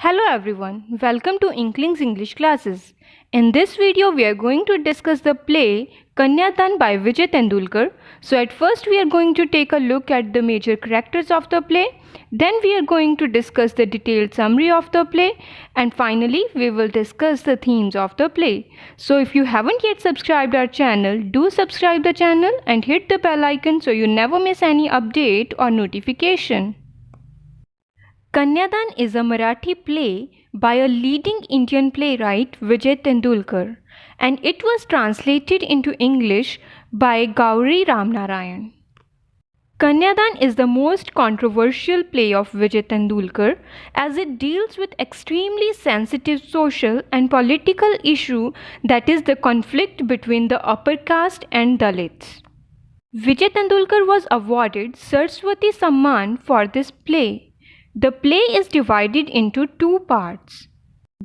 Hello everyone, welcome to Inklings English classes. In this video we are going to discuss the play Kanyadan by Vijay Tendulkar. So at first we are going to take a look at the major characters of the play, then we are going to discuss the detailed summary of the play, and finally we will discuss the themes of the play. So if you haven't yet subscribed our channel, do subscribe the channel and hit the bell icon so you never miss any update or notification. Kanyadan is a Marathi play by a leading Indian playwright Vijay Tendulkar, and it was translated into English by Gauri Ramnarayan. Kanyadan is the most controversial play of Vijay Tendulkar as it deals with extremely sensitive social and political issue, that is the conflict between the upper caste and Dalits. Vijay Tendulkar was awarded Saraswati Samman for this play. The play is divided into two parts.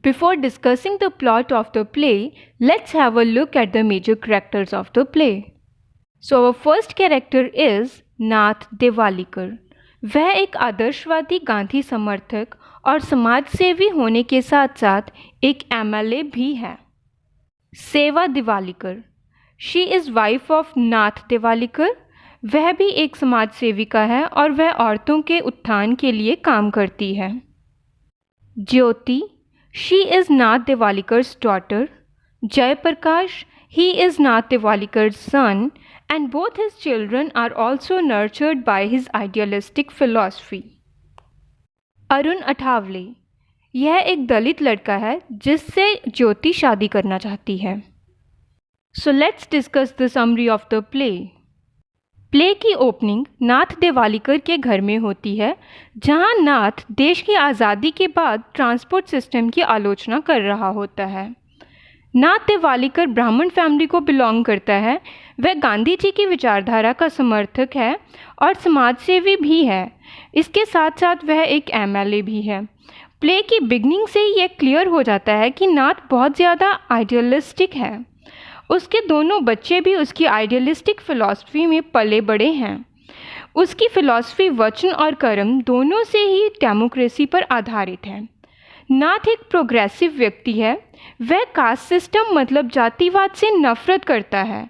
Before discussing the plot of the play, let's have a look at the major characters of the play. So our first character is नाथ देवालिकर. वह एक आदर्शवादी गांधी समर्थक और समाज सेवी होने के साथ साथ एक MLA भी है. सेवा देवालिकर. She is wife of नाथ देवालिकर. वह भी एक समाज सेविका है और वह औरतों के उत्थान के लिए काम करती है. Jyoti. She is Nath Devalikar's daughter. Jayaprakash. He is Nath Devalikar's son and both his children are also nurtured by his idealistic philosophy. Arun Athawale. यह एक दलित लड़का है जिससे ज्योति शादी करना चाहती है. So let's discuss the summary of the play. Play की ओपनिंग नाथ देवालिकर के घर में होती है, जहां नाथ देश की आज़ादी के बाद ट्रांसपोर्ट सिस्टम की आलोचना कर रहा होता है. नाथ देवालिकर ब्राह्मण फैमिली को बिलोंग करता है. वह गांधी जी की विचारधारा का समर्थक है और समाजसेवी भी है. इसके साथ साथ वह एक MLA भी है. प्ले की बिगनिंग से ही यह क्लियर हो जाता है कि नाथ बहुत ज़्यादा आइडियलिस्टिक है. उसके दोनों बच्चे भी उसकी आइडियलिस्टिक फ़िलॉसफी में पले बड़े हैं. उसकी फ़िलॉसफी वचन और कर्म दोनों से ही डेमोक्रेसी पर आधारित है. नाथ एक प्रोग्रेसिव व्यक्ति है. वह कास्ट सिस्टम मतलब जातिवाद से नफरत करता है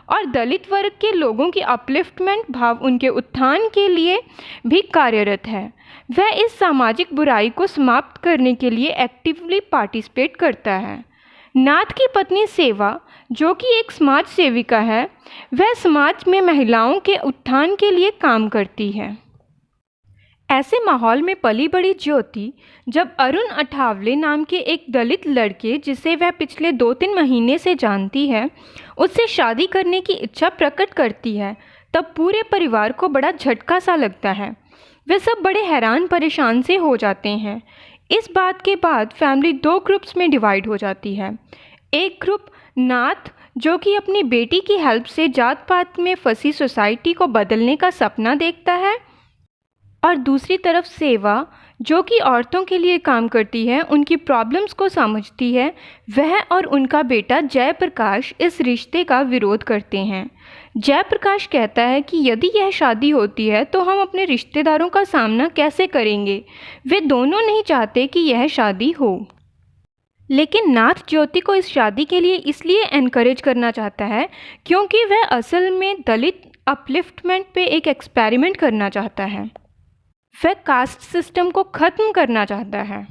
और दलित वर्ग के लोगों की अपलिफ्टमेंट भाव उनके उत्थान के लिए भी कार्यरत है. वह इस सामाजिक बुराई को समाप्त करने के लिए एक्टिवली पार्टिसिपेट करता है. नाथ की पत्नी सेवा, जो कि एक समाज सेविका है, वह समाज में महिलाओं के उत्थान के लिए काम करती है. ऐसे माहौल में पली बड़ी ज्योति जब अरुण अठावले नाम के एक दलित लड़के, जिसे वह पिछले 2-3 महीने से जानती है, उससे शादी करने की इच्छा प्रकट करती है, तब पूरे परिवार को बड़ा झटका सा लगता है. वे सब बड़े हैरान परेशान से हो जाते हैं. इस बात के बाद फैमिली 2 ग्रुप्स में डिवाइड हो जाती है. एक ग्रुप नाथ, जो कि अपनी बेटी की हेल्प से जात पात में फंसी सोसाइटी को बदलने का सपना देखता है, और दूसरी तरफ सेवा, जो कि औरतों के लिए काम करती है, उनकी प्रॉब्लम्स को समझती है. वह और उनका बेटा जयप्रकाश इस रिश्ते का विरोध करते हैं. जयप्रकाश कहता है कि यदि यह शादी होती है तो हम अपने रिश्तेदारों का सामना कैसे करेंगे. वे दोनों नहीं चाहते कि यह शादी हो. लेकिन नाथ ज्योति को इस शादी के लिए इसलिए एनकरेज करना चाहता है क्योंकि वह असल में दलित अपलिफ्टमेंट पे एक एक्सपेरिमेंट करना चाहता है. वह कास्ट सिस्टम को ख़त्म करना चाहता है.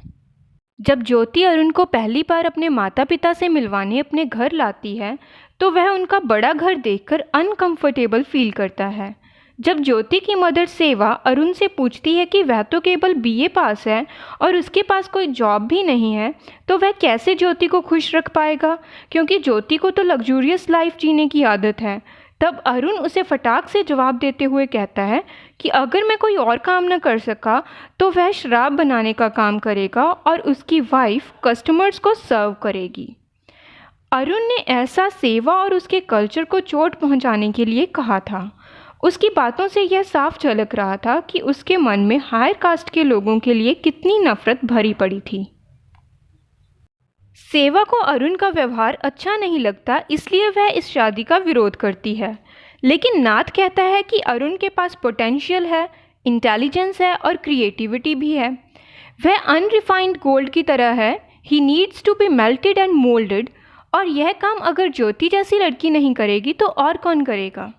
जब ज्योति अरुण को पहली बार अपने माता पिता से मिलवाने अपने घर लाती है तो वह उनका बड़ा घर देखकर अनकंफर्टेबल फील करता है. जब ज्योति की मदर सेवा अरुण से पूछती है कि वह तो केवल BA पास है और उसके पास कोई जॉब भी नहीं है, तो वह कैसे ज्योति को खुश रख पाएगा, क्योंकि ज्योति को तो लग्जूरियस लाइफ जीने की आदत है. तब अरुण उसे फटाक से जवाब देते हुए कहता है कि अगर मैं कोई और काम न कर सका तो वह शराब बनाने का काम करेगा और उसकी वाइफ कस्टमर्स को सर्व करेगी. अरुण ने ऐसा सेवा और उसके कल्चर को चोट पहुंचाने के लिए कहा था. उसकी बातों से यह साफ झलक रहा था कि उसके मन में हायर कास्ट के लोगों के लिए कितनी नफरत भरी पड़ी थी. सेवा को अरुण का व्यवहार अच्छा नहीं लगता, इसलिए वह इस शादी का विरोध करती है. लेकिन नाथ कहता है कि अरुण के पास पोटेंशियल है, इंटेलिजेंस है और क्रिएटिविटी भी है. वह अनरिफाइंड गोल्ड की तरह है, he needs to be melted and moulded, और यह काम अगर ज्योति जैसी लड़की नहीं करेगी तो और कौन करेगा।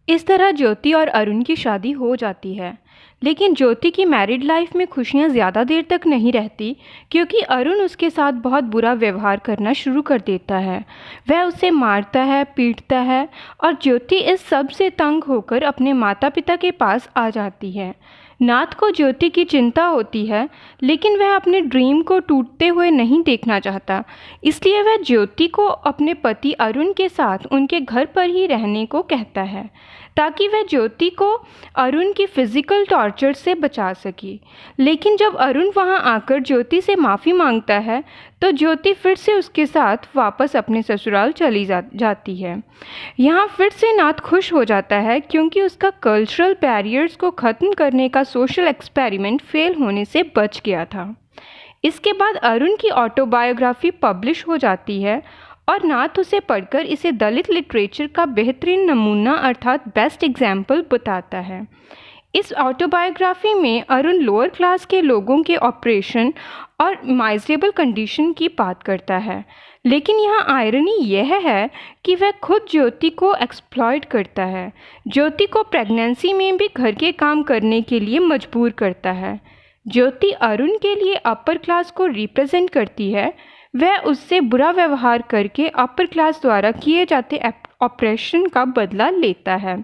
इस तरह ज्योति और अरुण की शादी हो जाती है, लेकिन ज्योति की मैरिड लाइफ में खुशियां ज़्यादा देर तक नहीं रहती, क्योंकि अरुण उसके साथ बहुत बुरा व्यवहार करना शुरू कर देता है। वह उसे मारता है, पीटता है, और ज्योति इस सब से तंग होकर अपने माता पिता के पास आ जाती है। नाथ को ज्योति की चिंता होती है, लेकिन वह अपने ड्रीम को टूटते हुए नहीं देखना चाहता, इसलिए वह ज्योति को अपने पति अरुण के साथ उनके घर पर ही रहने को कहता है, ताकि वह ज्योति को अरुण की फिज़िकल टॉर्चर से बचा सके। लेकिन जब अरुण वहां आकर ज्योति से माफ़ी मांगता है, तो ज्योति फिर से उसके साथ वापस अपने ससुराल चली जाती है। यहाँ फिर से नाथ खुश हो जाता है, क्योंकि उसका कल्चरल बैरियर्स को ख़त्म करने का सोशल एक्सपेरिमेंट फेल होने से बच गया था। इसके बाद अरुण की ऑटोबायोग्राफी पब्लिश हो जाती है, और नाथ उसे पढ़कर इसे दलित लिटरेचर का बेहतरीन नमूना अर्थात बेस्ट एग्जाम्पल बताता है। इस ऑटोबायोग्राफी में अरुण लोअर क्लास के लोगों के ऑपरेशन और माइजरेबल कंडीशन की बात करता है, लेकिन यहाँ आयरनी यह है कि वह खुद ज्योति को एक्सप्लॉइट करता है। ज्योति को प्रेगनेंसी में भी घर के काम करने के लिए मजबूर करता है। ज्योति अरुण के लिए अपर क्लास को रिप्रेजेंट करती है। वह उससे बुरा व्यवहार करके अपर क्लास द्वारा किए जाते ऑपरेशन का बदला लेता है।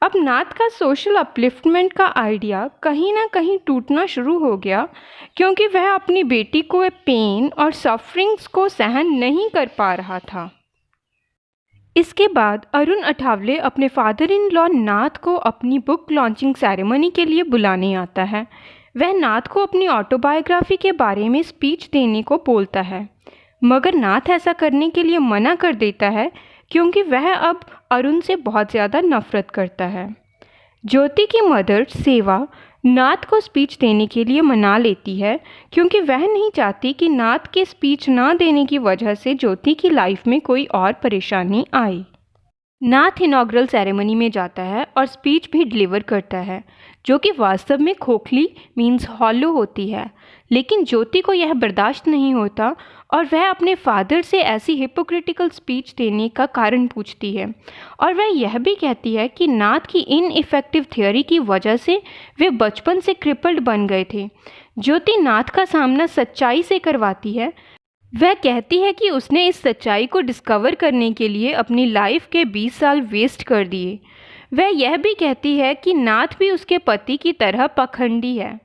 अब नाथ का सोशल अपलिफ्टमेंट का आइडिया कहीं ना कहीं टूटना शुरू हो गया, क्योंकि वह अपनी बेटी को पेन और सफरिंग्स को सहन नहीं कर पा रहा था। इसके बाद अरुण अठावले अपने फादर इन लॉ नाथ को अपनी बुक लॉन्चिंग सेरेमनी के लिए बुलाने आता है। वह नाथ को अपनी ऑटोबायोग्राफी के बारे में स्पीच देने को बोलता है, मगर नाथ ऐसा करने के लिए मना कर देता है, क्योंकि वह अब अरुण से बहुत ज़्यादा नफरत करता है। ज्योति की मदर सेवा नाथ को स्पीच देने के लिए मना लेती है, क्योंकि वह नहीं चाहती कि नाथ के स्पीच ना देने की वजह से ज्योति की लाइफ में कोई और परेशानी आए। नाथ इनॉग्रल सेरेमनी में जाता है और स्पीच भी डिलीवर करता है, जो कि वास्तव में खोखली मीन्स हॉलो होती है, लेकिन ज्योति को यह बर्दाश्त नहीं होता और वह अपने फादर से ऐसी हिपोक्रिटिकल स्पीच देने का कारण पूछती है, और वह यह भी कहती है कि नाथ की इनइफेक्टिव थियोरी की वजह से वे बचपन से क्रिपल्ड बन गए थे। ज्योति नाथ का सामना सच्चाई से करवाती है। वह कहती है कि उसने इस सच्चाई को डिस्कवर करने के लिए अपनी लाइफ के 20 साल वेस्ट कर दिए। वह यह भी कहती है कि नाथ भी उसके पति की तरह पाखंडी है।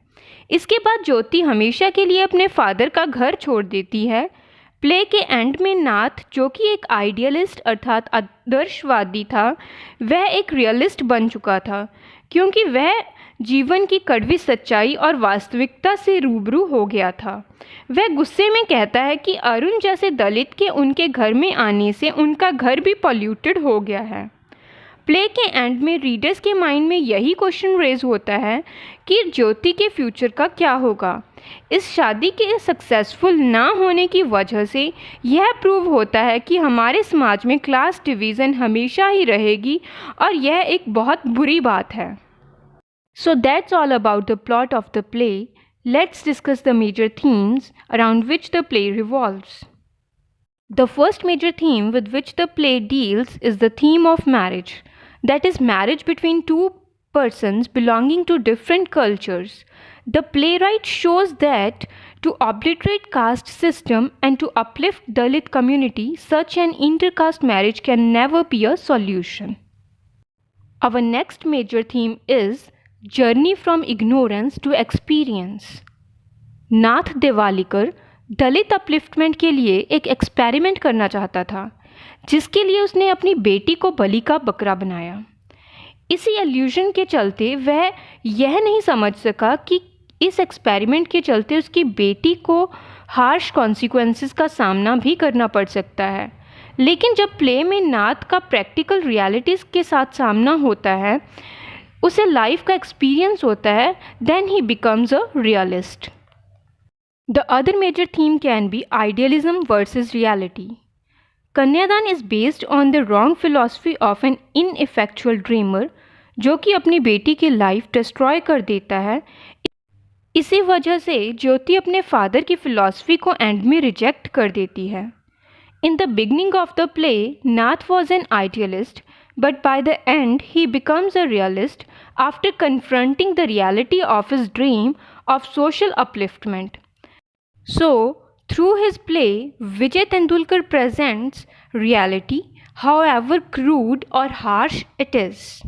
इसके बाद ज्योति हमेशा के लिए अपने फादर का घर छोड़ देती है। प्ले के एंड में नाथ, जो कि एक आइडियलिस्ट अर्थात आदर्शवादी था, वह एक रियलिस्ट बन चुका था, क्योंकि वह जीवन की कड़वी सच्चाई और वास्तविकता से रूबरू हो गया था। वह गुस्से में कहता है कि अरुण जैसे दलित के उनके घर में आने से उनका घर भी पॉल्यूटेड हो गया है। प्ले के एंड में रीडर्स के माइंड में यही क्वेश्चन रेज होता है कि ज्योति के फ्यूचर का क्या होगा। इस शादी के सक्सेसफुल ना होने की वजह से यह प्रूव होता है कि हमारे समाज में क्लास डिवीज़न हमेशा ही रहेगी, और यह एक बहुत बुरी बात है। So that's all about the plot of the play. Let's discuss the major themes around which the play revolves. The first major theme with which the play deals is the theme of marriage. That is, marriage between two persons belonging to different cultures. The playwright shows that to obliterate caste system and to uplift Dalit community, such an intercaste marriage can never be a solution. Our next major theme is journey from ignorance to experience. Nath Devalikar Dalit upliftment के लिए एक experiment करना चाहता था, जिसके लिए उसने अपनी बेटी को बलि का बकरा बनाया। इसी एल्यूजन के चलते वह यह नहीं समझ सका कि इस एक्सपेरिमेंट के चलते उसकी बेटी को हार्श कॉन्सिक्वेंसेस का सामना भी करना पड़ सकता है। लेकिन जब प्ले में नाथ का प्रैक्टिकल रियलिटीज़ के साथ सामना होता है, उसे लाइफ का एक्सपीरियंस होता है, then he becomes a realist. The other major theme can be idealism versus reality. Kanyadaan is based on the wrong philosophy of an ineffectual dreamer, जो कि अपनी बेटी की लाइफ डिस्ट्रॉय कर देता है। इसी वजह से ज्योति अपने फादर की फिलॉसफी को एंड में रिजेक्ट कर देती है। In the beginning of the play, Nath was an idealist, but by the end, he becomes a realist after confronting the reality of his dream of social upliftment. So, through his play, Vijay Tendulkar presents reality, however crude or harsh it is.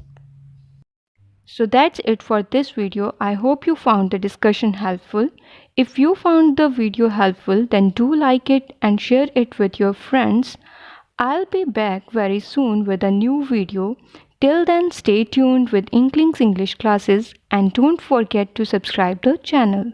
So that's it for this video. I hope you found the discussion helpful. If you found the video helpful, then do like it and share it with your friends. I'll be back very soon with a new video. Till then, stay tuned with Inklings English classes and don't forget to subscribe the channel.